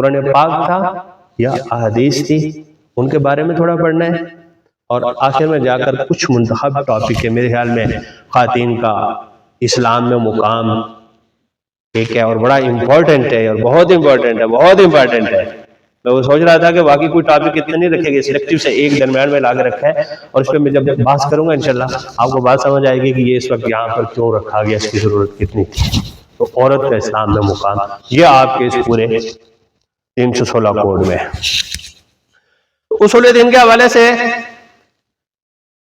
قرآن پاک تھا یا احادیث تھی، ان کے بارے میں تھوڑا پڑھنا ہے، اور آخر میں جا کر کچھ منتخب ٹاپک ہے میرے خیال میں خواتین کا اسلام میں مقام ایک ہے، اور بڑا امپورٹنٹ ہے، اور بہت امپورٹنٹ ہے، بہت امپورٹنٹ ہے۔ میں وہ سوچ رہا تھا کہ باقی کوئی ٹاپک اتنے نہیں رکھے گے، سلیکٹیو سے ایک درمیان میں لا کے رکھا ہے، اور اس پہ میں جب بات کروں گا انشاءاللہ آپ کو بات سمجھ آئے گی کہ یہ اس وقت یہاں پر کیوں رکھا گیا، اس کی ضرورت کتنی تھی۔ تو عورت کا اسلام میں مقام یہ آپ کے اس پورے 316 کوڈ میں اصول دین کے حوالے سے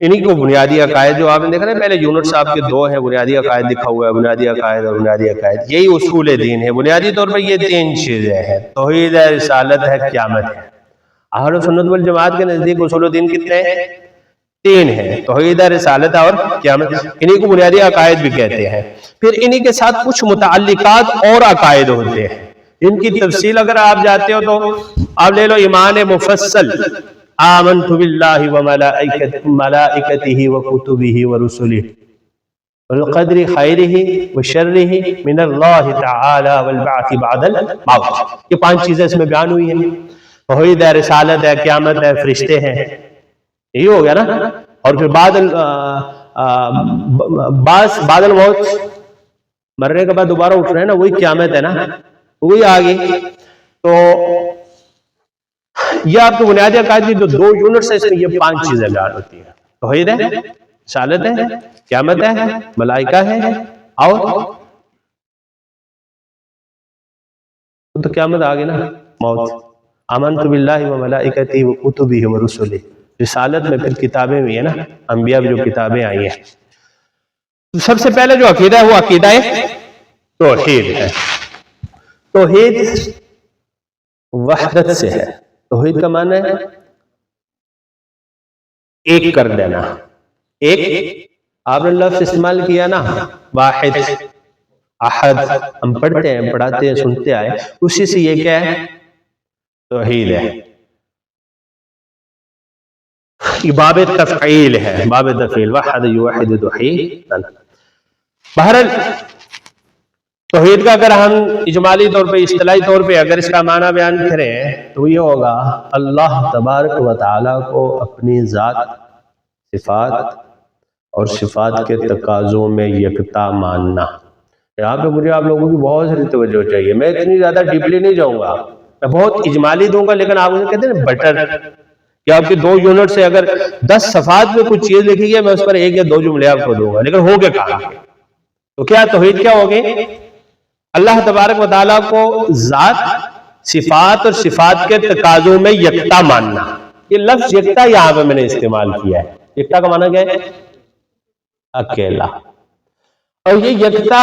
انہی کو بنیادی عقائد جو آپ نے دیکھا نا، پہلے یونٹ صاحب کے 2 ہیں، بنیادی عقائد لکھا ہوا ہے، بنیادی عقائد اور بنیادی عقائد، یہی اصول دین ہے۔ بنیادی طور پر یہ 3 چیزیں ہیں، توحید ہے، رسالت ہے، قیامت ہے۔ اہل سنت والجماعت کے نزدیک اصول دین کتنے ہیں؟ 3 ہیں، توحید ہے، رسالت اور قیامت، انہی کو بنیادی عقائد بھی کہتے ہیں۔ پھر انہی کے ساتھ کچھ متعلقات اور عقائد ہوتے ہیں، ان کی تفصیل اگر آپ جاتے ہو تو آپ لے لو ایمان مفصل، آمنت باللہ وملائکتہ وکتبہ ورسلہ والقدر خیرہ وشرہ من اللہ تعالی والبعث بعد الموت، یہ 5 چیزیں اس میں بیان ہوئی ہیں۔ توحید ہے، رسالت ہے، قیامت ہے، فرشتے ہیں، یہی ہو گیا نا۔ اور پھر بعد الموت، مرنے کے بعد دوبارہ اٹھ رہے ہیں نا، وہی قیامت ہے نا، وہی آگے۔ تو یہ آپ کے بنیادی عقائد کی جو 2 یونٹس ہیں، اس میں یہ 5 چیزیں بیان ہوتی ہیں، توحید ہے، رسالت ہے، قیامت ہے، ملائکہ ہے، اور تو قیامت آگے نا، موت۔ آمنت باللہ وملائکتہ وکتبہ ورسلہ، رسالت میں پھر کتابیں بھی ہیں نا، انبیاء بھی جو کتابیں آئی ہیں۔ سب سے پہلے جو عقیدہ ہے وہ عقیدہ توحید ہے۔ توحید وحدت سے ہے، توحید کا معنی ہے ایک کر دینا۔ ایک آپ نے لفظ استعمال کیا نا، واحد، احد، ہم پڑھتے ہیں، پڑھاتے ہیں، سنتے آئے، اسی سے یہ کیا ہے؟ توحید ہے۔ یہ باب تفعیل ہے، باب تفعیل، وحد یوحد توحید۔ بہرحال توحید کا اگر ہم اجمالی طور پہ، اصطلاحی طور پہ اگر اس کا معنی بیان کریں تو یہ ہوگا اللہ تبارک و تعالیٰ کو اپنی ذات، صفات اور صفات کے تقاضوں میں یکتا ماننا۔ یہاں پہ مجھے آپ لوگوں کی بہت ساری توجہ چاہیے، میں اتنی زیادہ ڈیپلی نہیں جاؤں گا، میں بہت اجمالی دوں گا، لیکن آپ مجھے کہتے ہیں بٹر کہ آپ کے 2 یونٹ سے اگر 10 صفحات میں کچھ چیز لکھی گئی میں اس پر 1 یا 2 جملے آپ کو دوں گا، لیکن ہو گیا کہاں؟ تو کیا توحید کیا ہوگی؟ اللہ تبارک و تعالیٰ کو ذات، صفات اور صفات کے تقاضوں میں یکتا ماننا۔ یہ لفظ یکتا یہاں پہ میں نے استعمال کیا ہے، یکتا کا معنی کیا ہے؟ اکیلا۔ اور یہ یکتا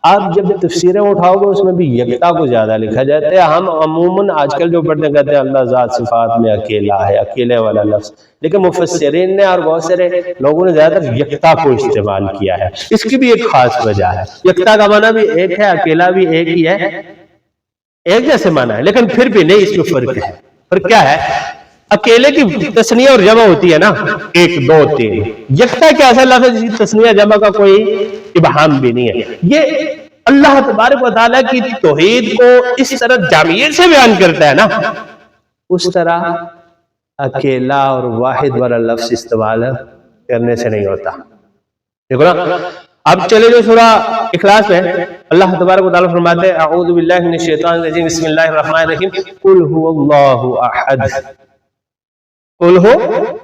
آپ جب تفسیریں اٹھاؤ گے اس میں بھی یکتا کو زیادہ لکھا جاتا ہے۔ ہم عموماً آج کل جو پڑھتے کہتے ہیں اللہ ذات صفات میں اکیلا ہے، اکیلے والا لفظ، لیکن مفسرین نے اور بہت سارے لوگوں نے زیادہ تر یکتا کو استعمال کیا ہے۔ اس کی بھی ایک خاص وجہ ہے، یکتا کا معنی بھی ایک ہے، اکیلا بھی ایک ہی ہے، ایک جیسے معنی ہے، لیکن پھر بھی نہیں، اس میں فرق ہے۔ فرق کیا ہے؟ اکیلے کی تسنیہ اور جمع ہوتی ہے نا، 1 2 3۔ یکتا کیا ایسا لفظ جس تسنیہ جمع کا کوئی ابہام بھی نہیں ہے۔ یہ اللہ تبارک و تعالیٰ کی توحید کو اس طرح جامعیت سے بیان کرتا ہے نا، اس طرح اکیلا اور واحد والا لفظ استعمال کرنے سے نہیں ہوتا۔ دیکھو نا، اب چلے جو سورہ اخلاص میں اللہ تبارک و تعالیٰ فرماتے ہیں اعوذ باللہ من الشیطان الرجیم بسم اللہ الرحمن الرحیم قل هو اللہ احد، قل هو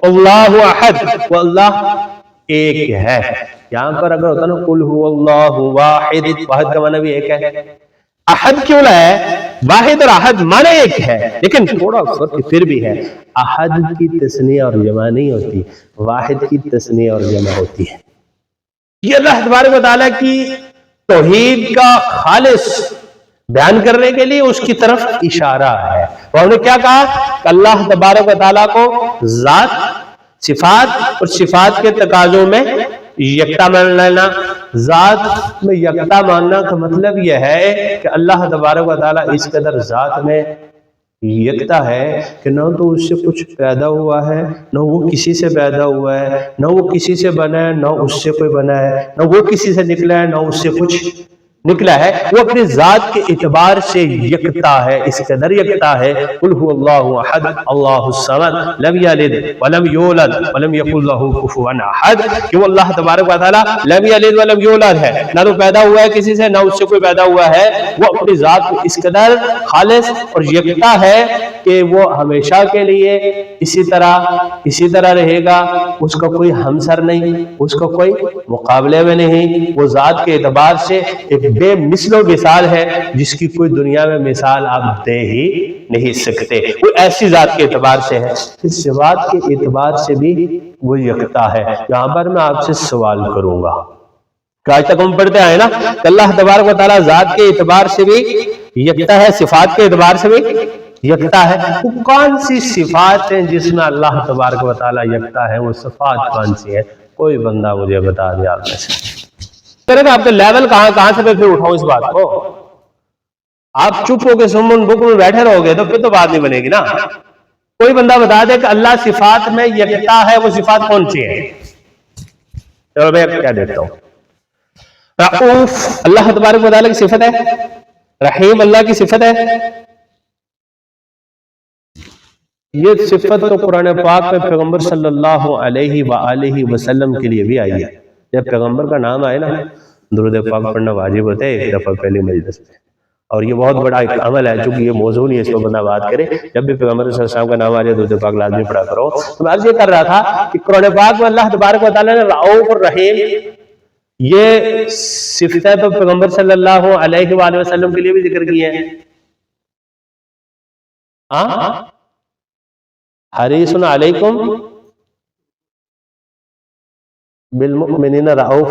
اللہ احد، وہ اللہ ایک ہے۔ یہاں پر اگر ہوتا نا قل هو اللہ واحد، واحد کا معنی بھی ایک ہے، احد کیوں ہے؟ واحد اور احد معنی ایک ہے، لیکن تھوڑا فرق پھر بھی ہے، احد کی تثنیہ اور جمع نہیں ہوتی، واحد کی تثنیہ اور جمع ہوتی ہے۔ یہ اللہ تبارک و تعالیٰ کی توحید کا خالص بیان کرنے کے لیے اس کی طرف اشارہ ہے۔ اور انہوں نے کیا کہا کہ اللہ تبارک و تعالیٰ کو ذات، صفات اور صفات کے تقاضوں میں یکتا مان لینا۔ ذات میں یکتا ماننا کا مطلب یہ ہے کہ اللہ تبارک و تعالیٰ اس قدر ذات میں یکتا ہے کہ نہ تو اس سے کچھ پیدا ہوا ہے، نہ وہ کسی سے پیدا ہوا ہے، نہ وہ کسی سے بنا ہے، نہ اس سے کوئی بنا ہے، نہ وہ کسی سے نکلا ہے، نہ اس سے کچھ نکلا ہے وہ اپنی ذات کے اعتبار سے یکتا ہے، اس قدر یکتا ہے قل هو اللہ احد اللہ الصمد لم یلد ولم یولد ولم یکن له کفوا احد، کہ وہ اللہ تبارک و تعالی لم یلد ولم یولد ہے، نہ تو پیدا ہوا ہے کسی سے نہ اس سے کوئی پیدا ہوا ہے، وہ اپنی ذات کو اس قدر خالص اور یکتا ہے کہ وہ ہمیشہ کے لیے اسی طرح رہے گا، اس کا کوئی ہمسر نہیں، اس کا کوئی مقابلے میں نہیں، وہ ذات کے اعتبار سے ایک بے مثل و مثال ہے جس کی کوئی دنیا میں مثال آپ دے ہی نہیں سکتے، وہ ایسی ذات کے اعتبار سے ہے، اس صفات کے اعتبار سے بھی وہ یکتا ہے۔ یہاں پر میں آپ سے سوال کروں گا کہ آج تک ہم پڑھتے آئے نا کہ اللہ تبارک و تعالیٰ ذات کے اعتبار سے بھی یکتا ہے، صفات کے اعتبار سے بھی یکتا ہے، وہ کون سی صفات ہیں جس میں اللہ تبارک و تعالیٰ یکتا ہے، وہ صفات کون سی ہے؟ کوئی بندہ مجھے بتا دیا آپ میں سے۔ آپ کا لیول کہاں سے پھر اٹھاؤں اس بات کو؟ آپ چپ ہو کے سمن بک میں بیٹھے رہو گے تو پھر تو بات نہیں بنے گی نا۔ کوئی بندہ بتا دے کہ اللہ صفات میں یکتا ہے، وہ صفات کون سی ہے؟ چلو میں کیا دیکھتا ہوں۔ رؤوف اللہ تبارک و تعالیٰ کی صفت ہے، رحیم اللہ کی صفت ہے، یہ صفت تو قرآن پاک میں پیغمبر صلی اللہ علیہ وآلہ وسلم کے لیے بھی آئی ہے۔ جب پیغمبر کا نام آئے نا درود پاک پڑھنا واجب ہوتا ہے ایک دفعہ پہلی مجلس میں، اور یہ بہت بڑا ایک عمل ہے، چونکہ یہ موضوع نہیں ہے اس کو بندہ بات کرے، جب بھی پیغمبر صلی اللہ علیہ وسلم کا نام آ جائے درود پاک لازمی پڑھا کرو۔ تو میں عرض یہ کر رہا تھا کہ قرآن پاک میں اللہ تبارک و تعالیٰ نے رؤوف اور رحیم یہ صفتیں تو پیغمبر صلی اللہ علیہ وآلہ وسلم کے لیے بھی ذکر کی ہیں۔ حریص علیکم بالمؤمنین رؤوف،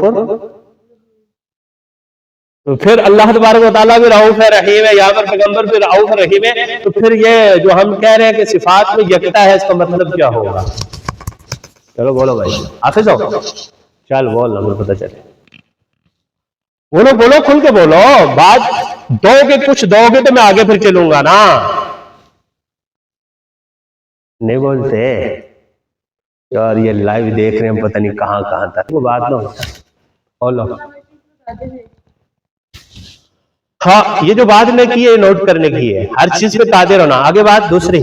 تو پھر اللہ تبارک و تعالیٰ بھی رؤوف ہے رحیم ہے، یہاں پر پیغمبر بھی رؤوف رحیم ہے، تو پھر یہ جو ہم کہہ رہے ہیں کہ صفات میں یکتا ہے اس کا مطلب کیا ہوگا؟ چلو بولو بھائی، حافظ ہو چل بول نا، مجھے پتہ چلے، بولو کھل کے بولو، بات دو گے کچھ دو گے تو میں آگے پھر چلوں گا نا۔ نہیں بولتے یار، یہ لائیو دیکھ رہے ہیں پتہ نہیں کہاں تک، وہ بات نہ ہوتا۔ بولو ہاں، یہ جو بات میں کی ہے نوٹ کرنے کی ہے، ہر چیز پہ قادر ہونا۔ آگے بات دوسری،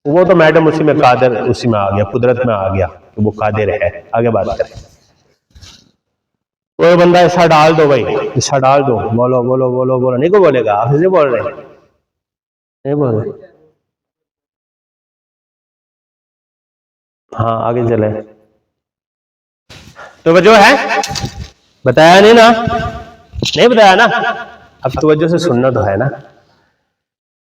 وہ تو میڈم اسی میں قادر، اسی میں آ گیا، قدرت میں آ گیا کہ وہ قادر ہے۔ آگے بات کریں، کوئی بندہ ایسا ڈال دو بھائی، ایسا ڈال دو، بولو نہیں کو بولے گا، حافظ نہیں بول رہے، نہیں بول رہے، ہاں آگے چلے۔ توجہ ہے؟ بتایا نہیں نا؟ نہیں بتایا نا؟ اب توجہ سے سننا تو ہے نا۔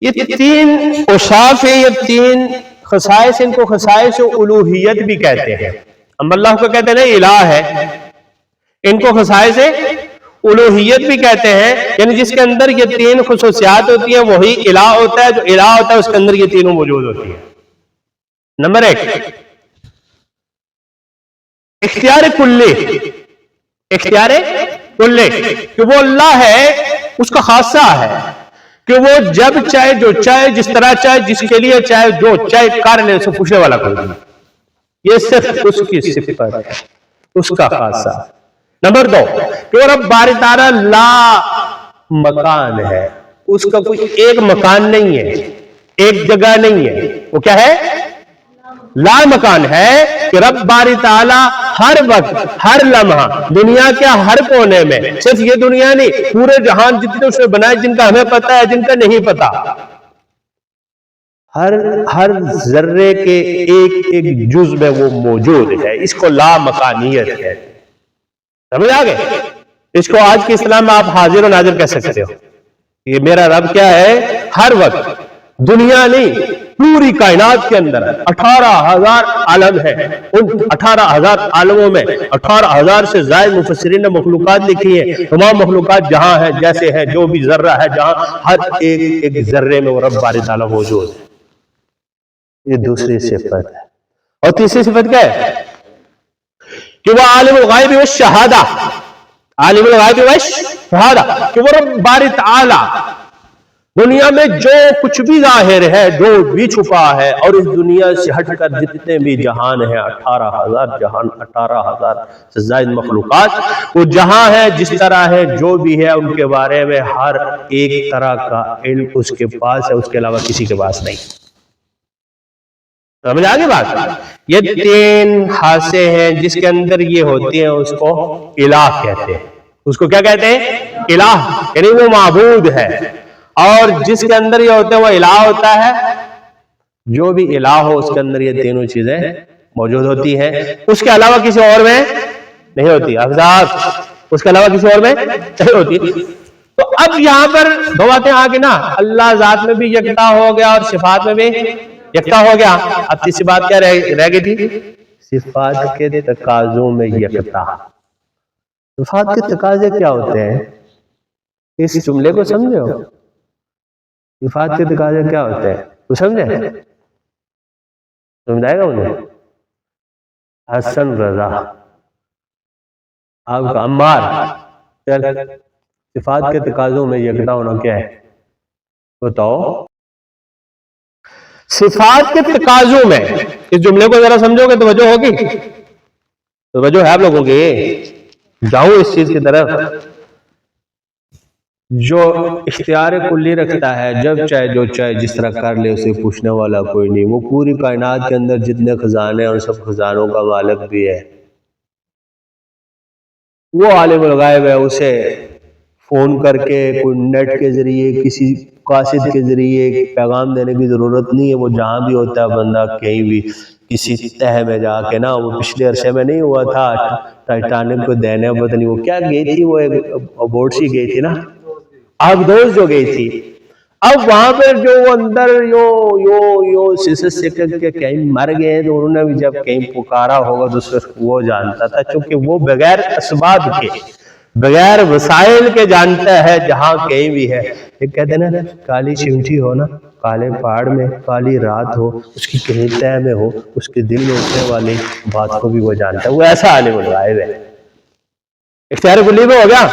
یہ تین اوصاف ہیں، یہ تین خصائص، ان کو خصائص الوہیت بھی کہتے ہیں۔ ہم اللہ کو کہتے ہیں الہ ہے، ان کو خصائص الوہیت بھی کہتے ہیں، یعنی جس کے اندر یہ تین خصوصیات ہوتی ہیں وہی الہ ہوتا ہے، جو الہ ہوتا ہے اس کے اندر یہ تینوں موجود ہوتی ہیں۔ نمبر ایک، اختیار کلی، اختیار کلی کہ وہ اللہ ہے، اس کا خاصہ ہے کہ وہ جب چاہے جو چاہے جس طرح چاہے جس کے لیے چاہے جو چاہے کر لے، اسے پوچھنے والا کوئی نہیں، یہ صرف اس کی صفت ہے، اس کا خاصہ۔ نمبر دو کہ وہ رب باری تعالی لا مکان ہے، اس کا کوئی ایک مکان نہیں ہے، ایک جگہ نہیں ہے، وہ کیا ہے؟ لا مکان ہے کہ رب باری تعالی ہر وقت ہر لمحہ دنیا کے ہر کونے میں، صرف یہ دنیا نہیں پورے جہان جتنے اس نے بنائے، جن کا ہمیں پتا ہے جن کا نہیں پتا، ہر ذرے کے ایک جز میں وہ موجود ہے، اس کو لا مکانیت ہے۔ سمجھ آگے؟ اس کو آج کے اسلام میں آپ حاضر و ناظر کہہ سکتے ہو، یہ میرا رب کیا ہے؟ ہر وقت، دنیا نہیں پوری کائنات کے اندر 18,000 عالم ہے، ان 18,000 عالموں میں 18,000 سے زائد مفسرین نے مخلوقات لکھی ہیں، تمام مخلوقات جہاں ہیں جیسے ہیں، جو بھی ذرہ ہے جہاں، ہر ایک ذرے میں وہ رب باری تعالیٰ موجود ہے۔ یہ دوسری صفت ہے۔ اور تیسری صفت کیا ہے؟ کہ وہ عالم الغیب والشہادہ، عالم الغیب والشہادہ، کہ وہ رب باری تعالیٰ دنیا میں جو کچھ بھی ظاہر ہے، جو بھی چھپا ہے، اور اس دنیا سے ہٹ کر جتنے بھی جہان ہیں، 18,000 جہان، 18,000 سے زائد مخلوقات، وہ جہاں ہے، جس طرح ہے، جو بھی ہے، ان کے بارے میں ہر ایک طرح کا علم اس کے پاس ہے، اس کے علاوہ کسی کے پاس نہیں۔ سمجھ آگے بات؟ یہ 3 حصے ہیں جس کے اندر یہ ہوتے ہیں، اس کو الہ کہتے ہیں۔ اس کو کیا کہتے ہیں؟ الہ، یعنی وہ معبود ہے۔ اور جس کے اندر یہ ہوتے ہیں وہ الہ ہوتا ہے۔ جو بھی الہ ہو اس کے اندر یہ تینوں چیزیں موجود ہوتی ہیں، اس کے علاوہ کسی اور میں نہیں ہوتی۔ افضال، اس کے علاوہ کسی اور میں نہیں ہوتی۔ تو اب یہاں پر دو باتیں آگے نا، اللہ ذات میں بھی یکتا ہو گیا اور صفات میں بھی یکتا ہو گیا۔ اب تیسری بات کیا رہ گئی تھی؟ صفات کے تقاضوں میں یکتا۔ صفات کے تقاضے کیا ہوتے ہیں؟ اس جملے کو سمجھے ہو؟ صفات کے تقاضے کیا ہوتے ہیں؟ تو سمجھے؟ سمجھائے گا مجھے؟ حسن رضا، آپ کا عمار، چل صفات کے تقاضوں میں یکتا ہونا کیا ہے؟ بتاؤ۔ صفات کے تقاضوں میں، اس جملے کو ذرا سمجھو گے توجہ ہوگی؟ توجہ ہے آپ لوگوں کی؟ جاؤں اس چیز کی طرف۔ جو اختیار کلی رکھتا ہے، جب چاہے جو چاہے جس طرح کر لے، اسے پوچھنے والا کوئی نہیں۔ وہ پوری کائنات کے اندر جتنے خزانے اور سب خزانوں کا مالک بھی ہے۔ وہ عالم الغیب ہے، اسے فون کر کے، کوئی نیٹ کے ذریعے، کسی قاصد کے ذریعے پیغام دینے کی ضرورت نہیں ہے۔ وہ جہاں بھی ہوتا ہے بندہ، کہیں بھی کسی تہہ میں جا کے نا، وہ پچھلے عرصے میں نہیں ہوا تھا ٹائٹینک کو دینے، پتہ نہیں وہ کیا گئی تھی، وہ ایک ابورٹ سی گئی تھی نا، آبدوز جو گئی تھی۔ اب وہاں پر جو وہ اندر یو سیسس سے کہیں مر گئے، تو انہوں نے بھی جب کہیں پکارا ہوگا تو صرف وہ جانتا تھا، چونکہ وہ بغیر اسباب کے، بغیر وسائل کے جانتا ہے جہاں کہیں بھی ہے۔ ایک کہتے ہیں نا، کالی چمٹی ہو نا، کالے پہاڑ میں کالی رات ہو، اس کی کہیں تہ میں ہو، اس کے دل میں اٹھنے والی بات کو بھی وہ جانتا ہے۔ وہ ایسا عالم الغیب ہے۔ اختیار کلی میں ہو گیا،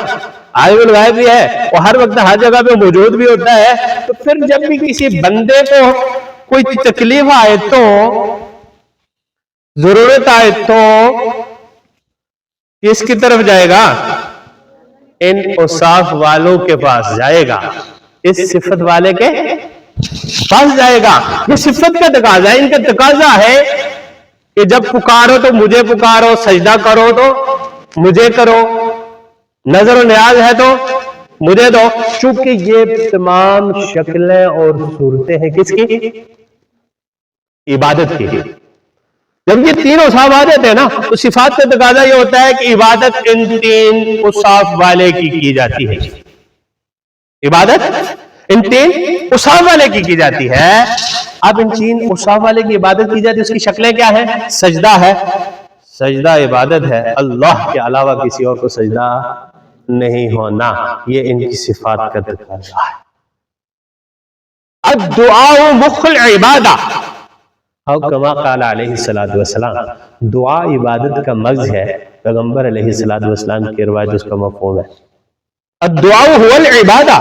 عالم الغیب بھی ہے، وہ ہر وقت ہر جگہ پہ موجود بھی ہوتا ہے۔ تو پھر جب بھی کسی بندے کو کوئی تکلیف آئے تو، ضرورت آئے تو کس کی طرف جائے گا؟ ان اوصاف والوں کے پاس جائے گا، اس صفت والے کے پاس جائے گا۔ یہ صفت کا تقاضا ہے، ان کا تقاضا ہے کہ جب پکارو تو مجھے پکارو، سجدہ کرو تو مجھے کرو، نظر و نیاز ہے تو مجھے دو۔ چونکہ یہ تمام شکلیں اور صورتیں ہیں کس کی؟ عبادت کی۔ جب یہ تین اوصاف آ جاتے ہیں نا، تو صفات کا تقاضا یہ ہوتا ہے کہ عبادت ان 3 اوصاف والے کی جاتی ہے۔ عبادت ان 3 اوصاف والے کی جاتی ہے۔ اب ان 3 اوصاف والے کی عبادت کی جاتی ہے، اس کی شکلیں کیا ہیں؟ سجدہ ہے، سجدہ عبادت ہے، اللہ کے علاوہ کسی اور کو سجدہ نہیں ہونا، یہ ان کی صفات کا تقاضا ہے۔ الدعاء مخ العبادہ، او کما قال علیہ السلام، دعا عبادت کا مغز ہے۔ پیغمبر علیہ السلام کی روایت اس کا مفہوم ہے۔ الدعاء هو العبادہ،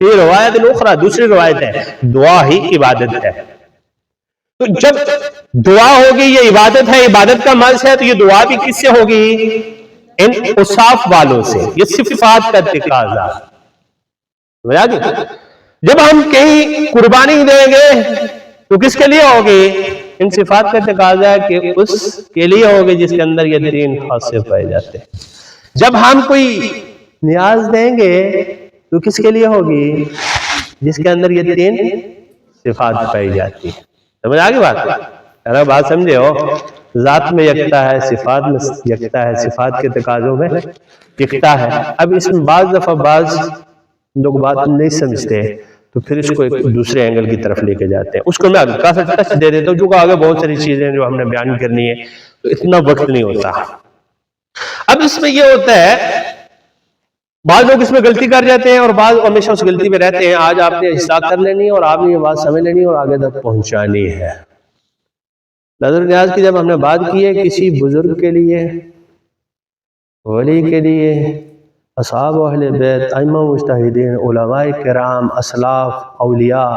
یہ روایت اخرى، دوسری روایت ہے، دعا ہی عبادت ہے۔ تو جب دعا ہوگی یہ عبادت ہے، عبادت کا مغز ہے، تو یہ دعا بھی کس سے ہوگی؟ ان اوصاف والوں سے، یہ صفات کا تقاضا۔ جب ہم کہیں قربانی دیں گے تو کس کے لیے ہوگی؟ ان صفات کا تقاضا ہے کہ اس کے لیے ہوگی جس کے اندر یہ 3 خاصے پائے جاتے ہیں۔ جب ہم کوئی نیاز دیں گے تو کس کے لیے ہوگی؟ جس کے اندر یہ 3 صفات پائی جاتی ہیں۔ سمجھ آگے بات؟ اگر بات سمجھے ہو، ذات میں یکتا ہے، صفات میں یکتا ہے، صفات کے تقاضوں میں یکتا ہے۔ اب اس میں بعض دفعہ بعض لوگ بات نہیں سمجھتے، تو پھر اس کو ایک دوسرے اینگل کی طرف لے کے جاتے ہیں۔ اس کو میں آگے کافی ٹچ دے دیتا ہوں، چونکہ آگے بہت ساری چیزیں جو ہم نے بیان کرنی ہے، تو اتنا وقت نہیں ہوتا۔ اب اس میں یہ ہوتا ہے، بعض لوگ اس میں غلطی کر جاتے ہیں اور بعض ہمیشہ اس غلطی میں رہتے ہیں۔ آج آپ نے اصلاح کر لینی ہے اور آپ نے یہ بات سمجھ لینی اور آگے تک پہنچانی ہے۔ نظر نیاز کی جب ہم نے بات کی ہے، کسی بزرگ کے لیے، ولی کے لیے، اصحاب اہل بیت، ائمہ مجتہدین، علماء کرام، اسلاف، اولیاء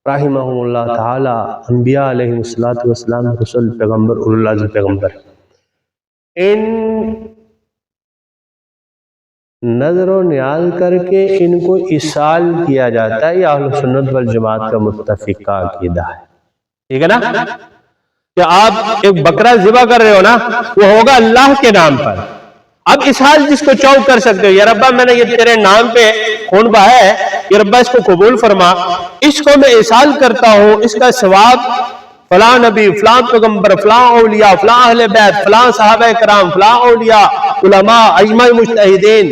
رحمہم اللہ تعالی، انبیاء علیہ السلام، رسول، پیغمبر، اولو العزم پیغمبر، ان نظر و نیاز کر کے ان کو اصال کیا جاتا ہے۔ یہ اہل سنت والجماعت کا متفقہ عقیدہ ہے، ٹھیک ہے نا؟ کہ آپ ایک بکرا ذبح کر رہے ہو نا، وہ ہوگا اللہ کے نام پر۔ اب اسحال جس کو چوک کر سکتے ہو، یا ربا میں نے یہ تیرے نام پہ خون بہایا ہے، یا ربا اس کو قبول فرما، اس کو میں اسحال کرتا ہوں، اس کا ثواب فلاں نبی، فلاں پیغمبر، فلاں اولیاء، فلاں اہل بیت، فلاں صحابہ کرام، فلاں اولیاء، علماء، ائمہ مجتہدین،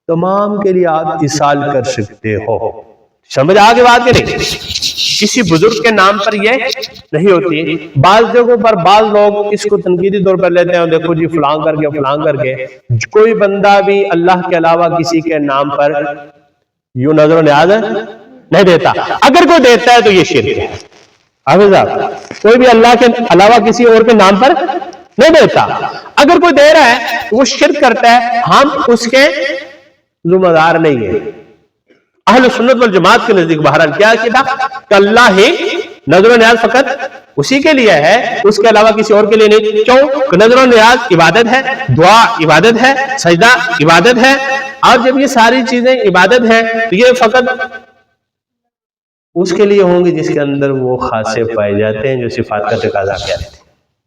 تمام کے لیے آپ اسحال کر سکتے ہو۔ سمجھ آگے بات کے نہیں؟ کسی بزرگ کے نام پر یہ نہیں ہوتی۔ بعض جگہوں پر بعض لوگ اس کو تنقیدی طور پر لیتے ہیں، دیکھو جی فلاں کر کے فلاں کر کے، کوئی بندہ بھی اللہ کے علاوہ کسی کے نام پر یوں نظر و نیاز نہیں دیتا۔ اگر کوئی دیتا ہے تو یہ شرک ہے۔ حافظ صاحب، کوئی بھی اللہ کے علاوہ کسی اور کے نام پر نہیں دیتا۔ اگر کوئی دے رہا ہے وہ شرک کرتا ہے، ہم اس کے ذمہ دار نہیں ہیں۔ اہل سنت والجماعت کے نزدیک بہرحال کیا کیا کہ اللہ ہی نظر و نیاز فقط اسی کے لیے ہے، اس کے علاوہ کسی اور کے لیے نہیں۔ کیوں کہ نظر و نیاز عبادت ہے، دعا عبادت ہے، سجدہ عبادت ہے، اور جب یہ ساری چیزیں عبادت ہیں تو یہ فقط اس کے لیے ہوں گے جس کے اندر وہ خاصے پائے جاتے ہیں جو صفات کا تقاضا کرتے ہیں۔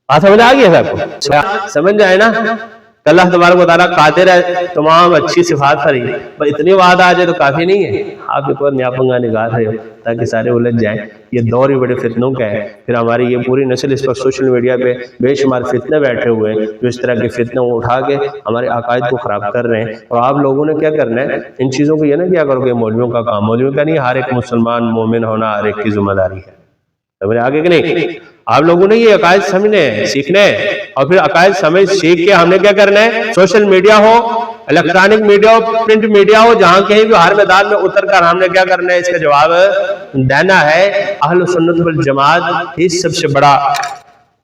بات سمجھ آ گئی ہے سب کو؟ سمجھ جائے نا کہ اللہ تبارک و تعالیٰ قادر ہے تمام اچھی صفات پر ہی، بس اتنی وعدہ آ جائے تو کافی نہیں ہے۔ آپ ایک اور نیا پنگا نگاہ رہے ہو تاکہ سارے الجھ جائیں۔ یہ دور ہی بڑے فتنوں کا ہے، پھر ہماری یہ پوری نسل اس پر سوشل میڈیا پہ بے شمار فتنے بیٹھے ہوئے ہیں جو اس طرح کے فتنے اٹھا کے ہمارے عقائد کو خراب کر رہے ہیں۔ اور آپ لوگوں نے کیا کرنا ہے، ان چیزوں کو یہ نہ کیا کرو کہ مولویوں کا کام، مولویوں کا نہیں، ہر ایک مسلمان مومن ہونا ہر ایک کی ذمہ داری ہے۔ سمجھ آگے کہ نہیں؟ آپ لوگوں نے یہ عقائد سمجھنے ہیں، سیکھنے ہیں، اور پھر عقائد سمجھ سیکھ کے ہم نے کیا کرنا ہے، سوشل میڈیا ہو، الیکٹرانک میڈیا ہو، پرنٹ میڈیا ہو، جہاں کہیں بھی ہر میدان میں اتر کر ہم نے کیا کرنا ہے، اس کا جواب دینا ہے۔ اہل سنت والجماعت ہی سب سے بڑا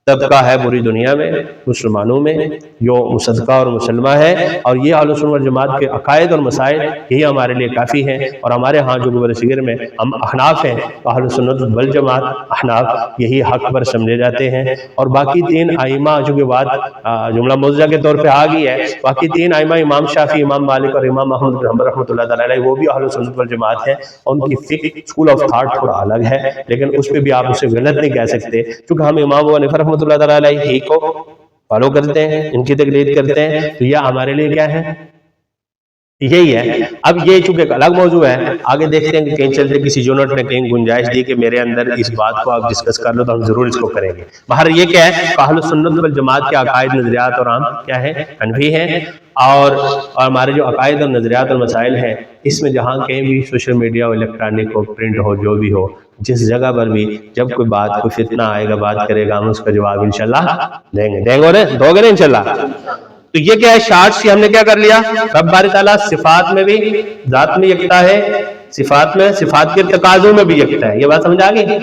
طبقہ ہے پوری دنیا میں، مسلمانوں میں، جو مصدقہ اور مسلمہ ہے، اور یہ اہل سنت والجماعت کے عقائد اور مسائل یہی ہمارے لیے کافی ہیں۔ اور ہمارے ہاں جو برصغیر میں ہم احناف ہیں، اہل سنت والجماعت احناف یہی حق پر سمجھے جاتے ہیں۔ اور باقی تین ائمہ، جو کہ بات جملہ موضوع کے طور پہ آ گئی ہے، باقی تین ائمہ امام شافعی، امام مالک اور امام احمد بن حنبل رحمۃ اللہ تعالی علیہ، وہ بھی اہل سنت والجماعت ہیں۔ ان کی فقہ اسکول آف تھاٹ تھوڑا الگ ہے، لیکن اس پہ بھی آپ اسے غلط نہیں کہہ سکتے، کیونکہ ہم امام ابو حنیفہ رحمۃ اللہ تعالی علیہ ہی کو فالو کرتے ہیں، ان کی تقلید کرتے ہیں، تو یہ ہمارے لیے کیا ہے، یہی ہے۔ اب یہ چونکہ ایک الگ موضوع ہے، آگے دیکھتے ہیں کہ کہیں چلتے کسی یونٹ نے کہیں گنجائش دی کہ میرے اندر اس بات کو آپ ڈسکس کر لو تو ہم ضرور اس کو کریں گے۔ باہر یہ کیا ہے، اہل سنت والجماعت کے عقائد، نظریات اور عام کیا ہیں، حنفی ہیں، اور ہمارے جو عقائد اور نظریات اور مسائل ہیں، اس میں جہاں کہیں بھی سوشل میڈیا ہو، الیکٹرانک ہو، پرنٹ ہو، جو بھی ہو، جس جگہ پر بھی جب کوئی بات، کوئی فتنہ آئے گا، بات کرے گا، ہم اس کا جواب انشاءاللہ دیں گے دو گے نا انشاءاللہ۔ تو یہ کیا ہے، شارٹ سے ہم نے کیا کر لیا، رب باری تعالیٰ صفات میں بھی ذات میں یکتا ہے، صفات میں، صفات کے تقاضوں میں بھی یکتا ہے۔ یہ بات سمجھ آ گئی؟